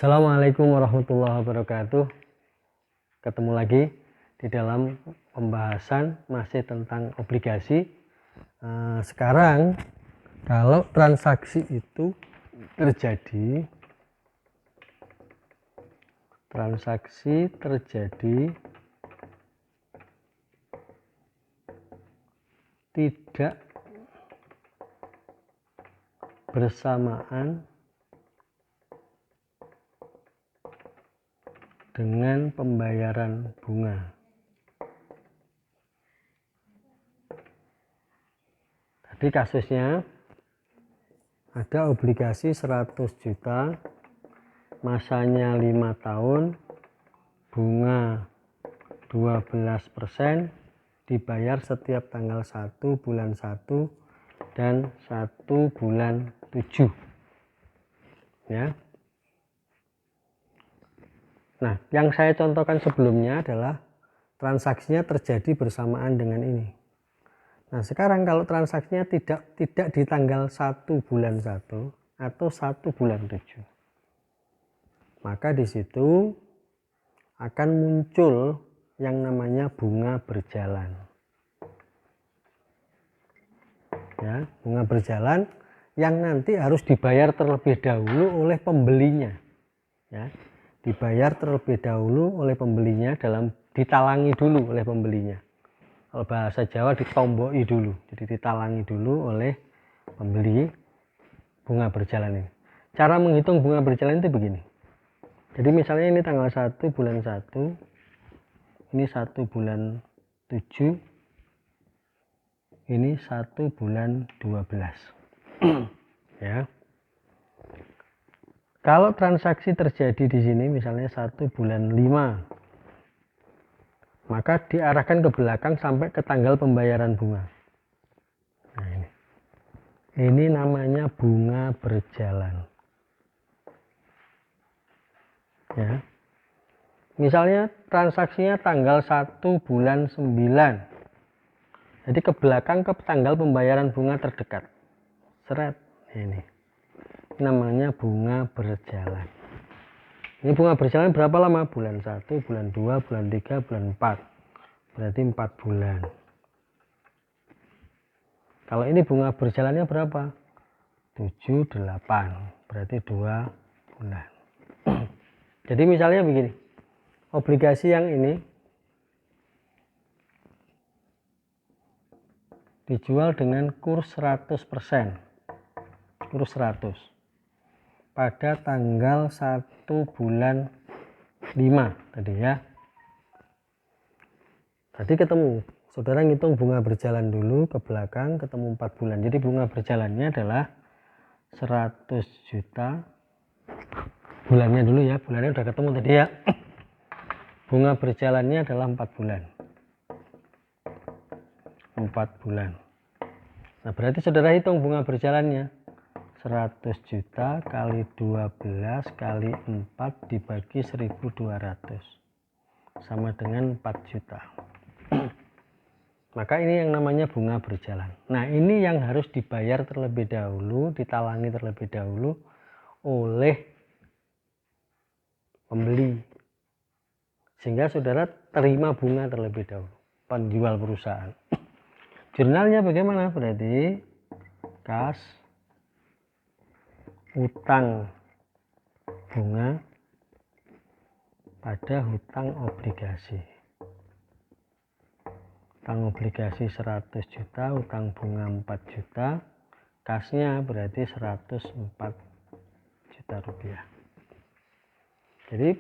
Assalamualaikum warahmatullahi wabarakatuh. Ketemu lagi di dalam pembahasan masih tentang obligasi. Sekarang kalau transaksi itu terjadi tidak bersamaan dengan pembayaran bunga. Jadi kasusnya ada obligasi 100 juta, masanya 5 tahun, bunga 12%, dibayar setiap tanggal 1 bulan 1 dan 1 bulan 7 ya. Nah, yang saya contohkan sebelumnya adalah transaksinya terjadi bersamaan dengan ini. Nah, sekarang kalau transaksinya tidak di tanggal 1 bulan 1 atau 1 bulan 7, maka di situ akan muncul yang namanya bunga berjalan. Ya, bunga berjalan yang nanti harus dibayar terlebih dahulu oleh pembelinya. Ya, dibayar terlebih dahulu oleh pembelinya, ditalangi dulu oleh pembelinya. Kalau bahasa Jawa ditomboki dulu, jadi ditalangi dulu oleh pembeli bunga berjalan ini. Cara menghitung bunga berjalan itu begini. Jadi misalnya ini tanggal 1 bulan 1, ini 1 bulan 7, ini 1 bulan 12. Ya. Kalau transaksi terjadi di sini misalnya 1 bulan 5, maka diarahkan ke belakang sampai ke tanggal pembayaran bunga. Nah, ini namanya bunga berjalan. Ya. Misalnya transaksinya tanggal 1 bulan 9. Jadi ke belakang ke tanggal pembayaran bunga terdekat. Seret. Ini namanya bunga berjalan. Ini bunga berjalan berapa lama? Bulan 1, bulan 2, bulan 3, bulan 4. Berarti 4 bulan. Kalau ini bunga berjalannya berapa? 7, 8. Berarti 2 bulan. Jadi misalnya begini. Obligasi yang ini dijual dengan kurs 100%. Kurs 100. Pada tanggal 1 bulan 5 tadi ya. Tadi ketemu, saudara ngitung bunga berjalan dulu ke belakang, ketemu 4 bulan. Jadi bunga berjalannya adalah 100 juta. Bulannya dulu ya, bulannya udah ketemu tadi ya. Bunga berjalannya adalah 4 bulan. 4 bulan. Nah, berarti saudara hitung bunga berjalannya 100 juta kali 12 kali 4 dibagi 1.200 sama dengan 4 juta. Maka ini yang namanya bunga berjalan. Nah, ini yang harus dibayar terlebih dahulu, ditalangi terlebih dahulu oleh pembeli, sehingga saudara terima bunga terlebih dahulu, penjual perusahaan. Jurnalnya bagaimana? Berarti kas utang bunga pada hutang obligasi. Hutang obligasi 100 juta, hutang bunga 4 juta, kasnya berarti 104 juta rupiah. Jadi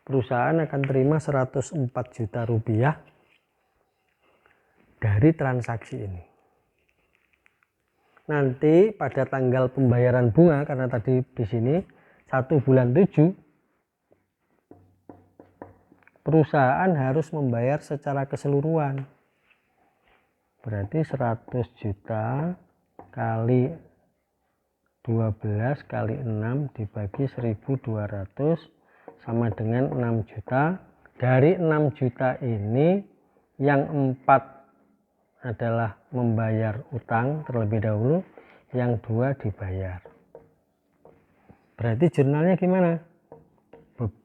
perusahaan akan terima 104 juta rupiah dari transaksi ini. Nanti pada tanggal pembayaran bunga, karena tadi di sini 1 bulan 7, perusahaan harus membayar secara keseluruhan. Berarti 100 juta kali 12 kali 6 dibagi 1.200 sama dengan 6 juta. Dari 6 juta ini yang 4 adalah membayar utang terlebih dahulu, yang 2 dibayar. Berarti jurnalnya gimana?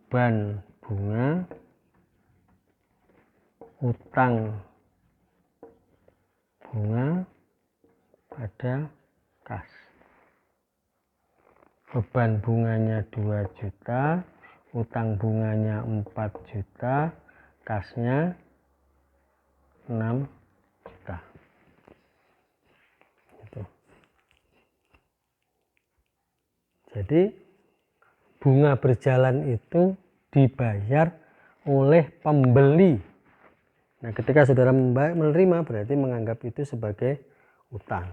beban bunga utang bunga pada kas. Beban bunganya 2 juta, utang bunganya 4 juta, kasnya 6 juta. Gitu. Jadi bunga berjalan itu dibayar oleh pembeli. Nah, ketika saudara menerima berarti menganggap itu sebagai utang.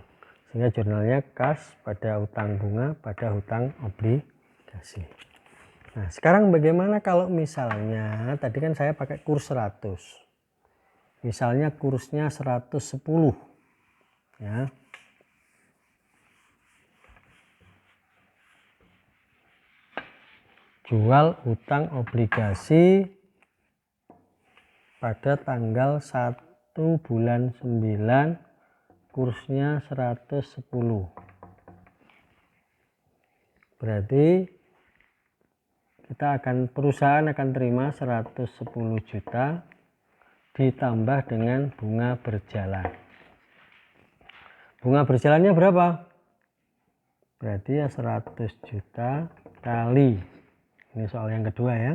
Sehingga jurnalnya kas pada utang bunga pada hutang obligasi. Nah, sekarang bagaimana kalau misalnya tadi kan saya pakai kurs 100. Misalnya kursnya 110 ya. Jual utang obligasi pada tanggal 1 bulan 9 kursnya 110. Berarti perusahaan akan terima 110 juta ditambah dengan bunga berjalan. Bunga berjalannya berapa? Berarti ya 100 juta kali, ini soal yang kedua ya,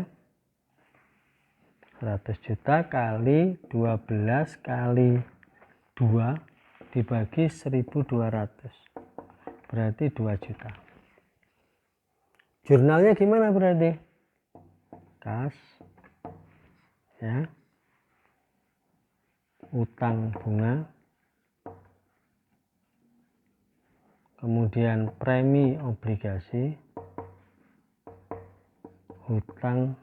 100 juta kali 12 kali 2 dibagi 1.200 berarti 2 juta. Jurnalnya gimana berarti? Kas ya, utang bunga, kemudian premi obligasi, hutang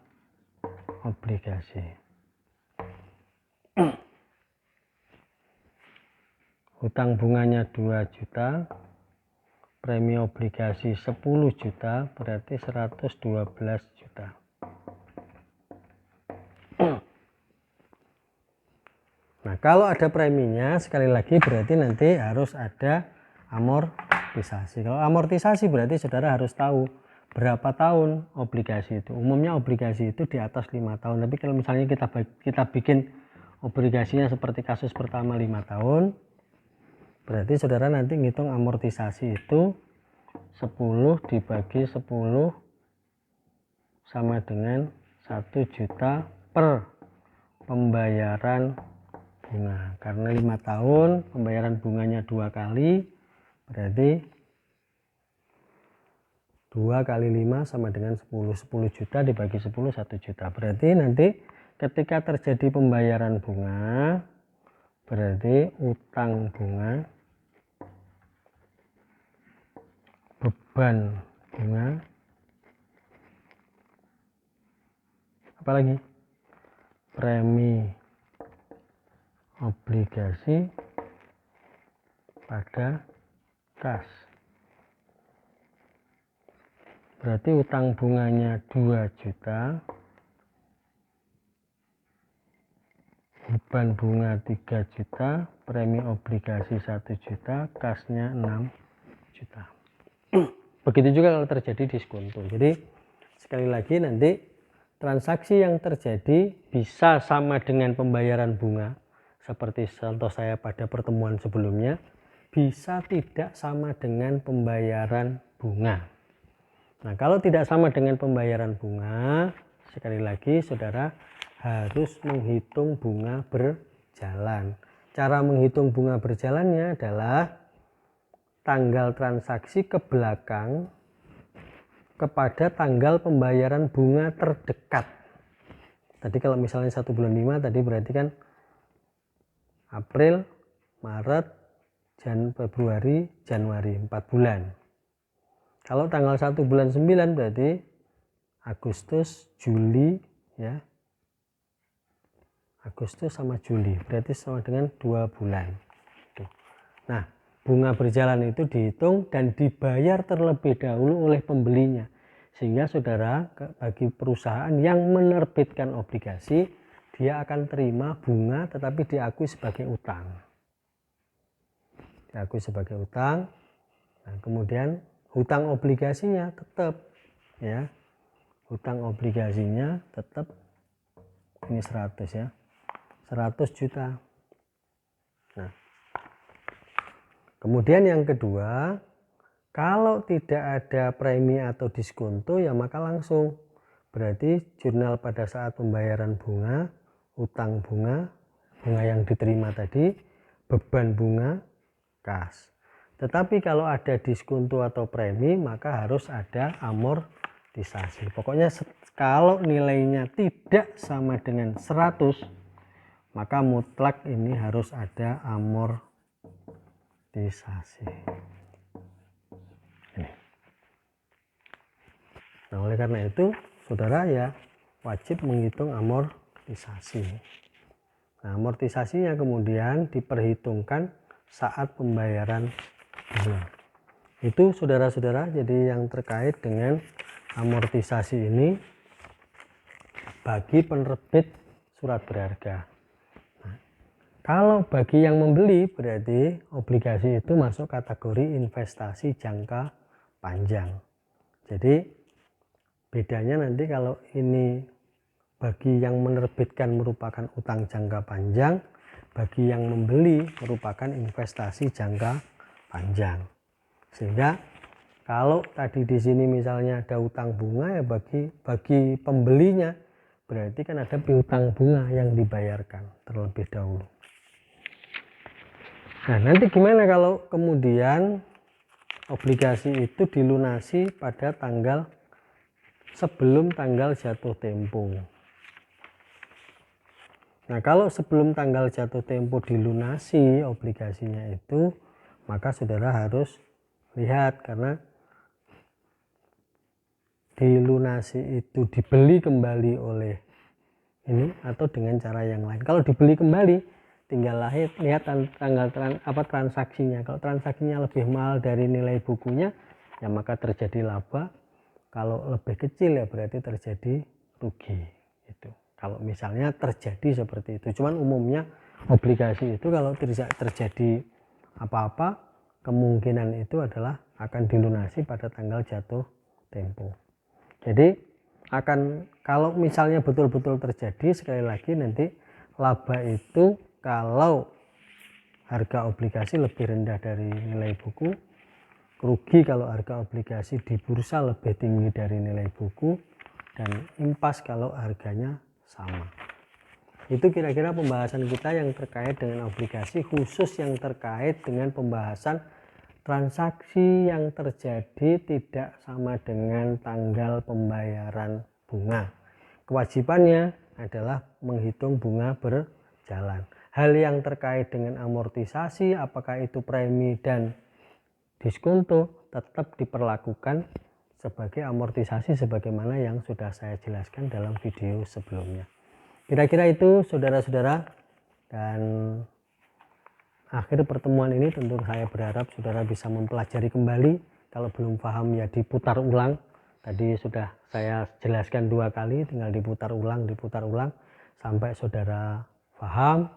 obligasi. Hutang bunganya 2 juta, premi obligasi 10 juta, berarti 112 juta. Nah, kalau ada preminya sekali lagi berarti nanti harus ada amortisasi. Kalau amortisasi berarti saudara harus tahu berapa tahun obligasi itu. Umumnya obligasi itu di atas 5 tahun. Tapi kalau misalnya kita bikin obligasinya seperti kasus pertama 5 tahun, berarti saudara nanti ngitung amortisasi itu 10 dibagi 10 sama dengan 1 juta per pembayaran bunga. Karena 5 tahun pembayaran bunganya 2 kali, berarti 2 kali 5 sama dengan 10. 10 juta dibagi 10 1 juta. Berarti nanti ketika terjadi pembayaran bunga, berarti utang bunga, beban bunga, apalagi premi obligasi pada kas. Berarti utang bunganya 2 juta, beban bunga 3 juta, premi obligasi 1 juta, kasnya 6 juta. Begitu juga kalau terjadi diskonto. Jadi sekali lagi nanti transaksi yang terjadi bisa sama dengan pembayaran bunga seperti contoh saya pada pertemuan sebelumnya, bisa tidak sama dengan pembayaran bunga. Nah, kalau tidak sama dengan pembayaran bunga, sekali lagi saudara harus menghitung bunga berjalan. Cara menghitung bunga berjalannya adalah tanggal transaksi ke belakang kepada tanggal pembayaran bunga terdekat. Tadi kalau misalnya 1 bulan 5 tadi berarti kan April, Maret, Februari, Januari, 4 bulan. Kalau tanggal 1 bulan 9 berarti Agustus, Juli ya. Agustus sama Juli berarti sama dengan 2 bulan. Nah, bunga berjalan itu dihitung dan dibayar terlebih dahulu oleh pembelinya. Sehingga saudara bagi perusahaan yang menerbitkan obligasi, dia akan terima bunga tetapi diakui sebagai utang. Diakui sebagai utang. Nah, kemudian hutang obligasinya tetap ya hutang obligasinya tetap ini 100 ya, 100 juta. Nah, kemudian yang kedua, kalau tidak ada premi atau diskonto ya maka langsung. Berarti jurnal pada saat pembayaran bunga, utang bunga, bunga yang diterima tadi, beban bunga, kas. Tetapi kalau ada diskonto atau premi maka harus ada amortisasi. Pokoknya kalau nilainya tidak sama dengan 100 maka mutlak ini harus ada amortisasi. Ini. Nah, oleh karena itu saudara ya wajib menghitung amortisasi. Nah, amortisasinya kemudian diperhitungkan saat pembayaran bunga. Itu saudara-saudara, jadi yang terkait dengan amortisasi ini bagi penerbit surat berharga. Nah, kalau bagi yang membeli berarti obligasi itu masuk kategori investasi jangka panjang. Jadi bedanya nanti kalau ini bagi yang menerbitkan merupakan utang jangka panjang, bagi yang membeli merupakan investasi jangka panjang. Sehingga kalau tadi di sini misalnya ada utang bunga ya bagi pembelinya berarti kan ada piutang bunga yang dibayarkan terlebih dahulu. Nah, nanti gimana kalau kemudian obligasi itu dilunasi pada tanggal sebelum tanggal jatuh tempo. Nah, kalau sebelum tanggal jatuh tempo dilunasi obligasinya itu, maka saudara harus lihat karena dilunasi itu dibeli kembali oleh ini atau dengan cara yang lain. Kalau dibeli kembali tinggal lihat tanggal transaksinya. Kalau transaksinya lebih mahal dari nilai bukunya ya maka terjadi laba. Kalau lebih kecil ya berarti terjadi rugi. Itu kalau misalnya terjadi seperti itu. Cuman umumnya obligasi itu kalau tidak terjadi apa-apa kemungkinan itu adalah akan dilunasi pada tanggal jatuh tempo. Jadi kalau misalnya betul-betul terjadi, sekali lagi nanti laba itu kalau harga obligasi lebih rendah dari nilai buku, rugi kalau harga obligasi di bursa lebih tinggi dari nilai buku, dan impas kalau harganya sama. Itu kira-kira pembahasan kita yang terkait dengan obligasi, khusus yang terkait dengan pembahasan transaksi yang terjadi tidak sama dengan tanggal pembayaran bunga. Kewajibannya adalah menghitung bunga berjalan. Hal yang terkait dengan amortisasi, apakah itu premi dan diskonto, tetap diperlakukan sebagai amortisasi sebagaimana yang sudah saya jelaskan dalam video sebelumnya. Kira-kira itu saudara-saudara, dan akhir pertemuan ini tentu saya berharap saudara bisa mempelajari kembali. Kalau belum paham ya diputar ulang. Tadi sudah saya jelaskan 2 kali, tinggal diputar ulang sampai saudara paham,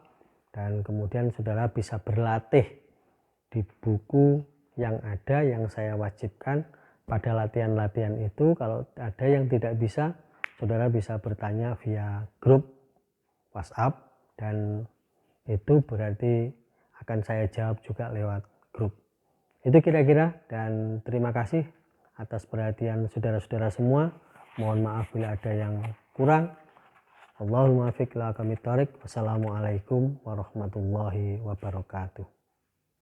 dan kemudian saudara bisa berlatih di buku yang ada yang saya wajibkan pada latihan-latihan itu. Kalau ada yang tidak bisa, saudara bisa bertanya via grup WhatsApp, dan itu berarti akan saya jawab juga lewat grup. Itu kira-kira, dan terima kasih atas perhatian saudara-saudara semua. Mohon maaf bila ada yang kurang. Allahumma fiq la kami tarik. Wassalamualaikum warahmatullahi wabarakatuh.